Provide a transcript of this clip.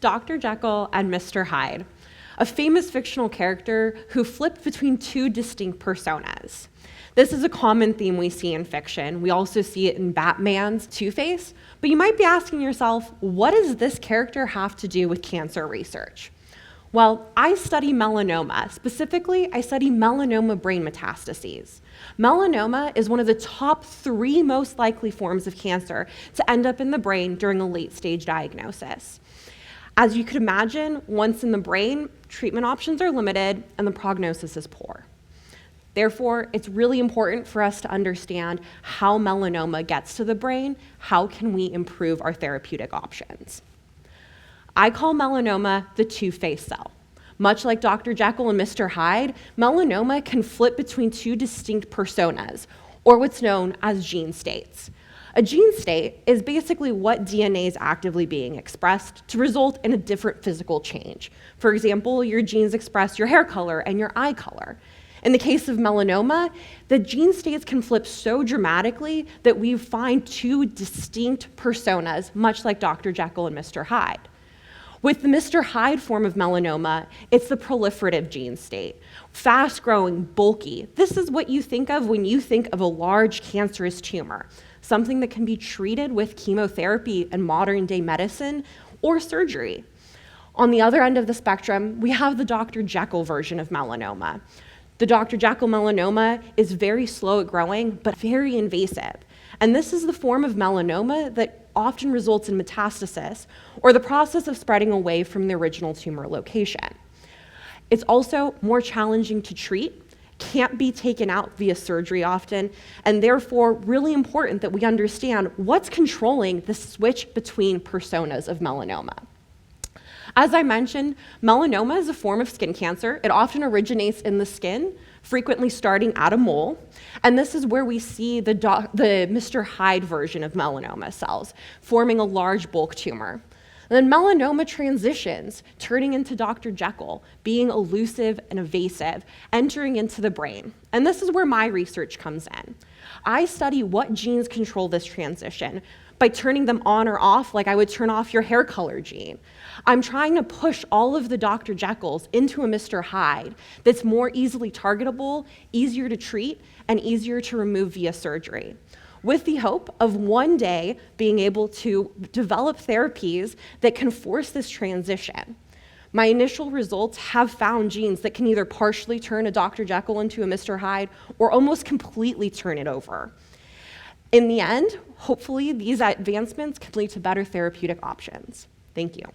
Dr. Jekyll and Mr. Hyde, a famous fictional character who flipped between two distinct personas. This is a common theme we see in fiction. We also see it in Batman's Two-Face, but you might be asking yourself, what does this character have to do with cancer research? Well, I study melanoma. Specifically, I study melanoma brain metastases. Melanoma is one of the top 3 most likely forms of cancer to end up in the brain during a late-stage diagnosis. As you could imagine, once in the brain, treatment options are limited and the prognosis is poor. Therefore, it's really important for us to understand how melanoma gets to the brain. How can we improve our therapeutic options? I call melanoma the two-faced cell. Much like Dr. Jekyll and Mr. Hyde, melanoma can flip between 2 distinct personas, or what's known as gene states. A gene state is basically what DNA is actively being expressed to result in a different physical change. For example, your genes express your hair color and your eye color. In the case of melanoma, the gene states can flip so dramatically that we find 2 distinct personas, much like Dr. Jekyll and Mr. Hyde. With the Mr. Hyde form of melanoma, it's the proliferative gene state. Fast-growing, bulky. This is what you think of when you think of a large cancerous tumor, something that can be treated with chemotherapy and modern-day medicine or surgery. On the other end of the spectrum, we have the Dr. Jekyll version of melanoma. The Dr. Jekyll melanoma is very slow at growing, but very invasive. And this is the form of melanoma that often results in metastasis, or the process of spreading away from the original tumor location. It's also more challenging to treat, can't be taken out via surgery often, and therefore really important that we understand what's controlling the switch between personas of melanoma. As I mentioned, melanoma is a form of skin cancer. It often originates in the skin, frequently starting at a mole, and this is where we see the Mr. Hyde version of melanoma cells, forming a large bulk tumor. And then melanoma transitions, turning into Dr. Jekyll, being elusive and evasive, entering into the brain. And this is where my research comes in. I study what genes control this transition by turning them on or off like I would turn off your hair color gene. I'm trying to push all of the Dr. Jekylls into a Mr. Hyde that's more easily targetable, easier to treat, and easier to remove via surgery, with the hope of one day being able to develop therapies that can force this transition. My initial results have found genes that can either partially turn a Dr. Jekyll into a Mr. Hyde or almost completely turn it over. In the end, hopefully these advancements can lead to better therapeutic options. Thank you.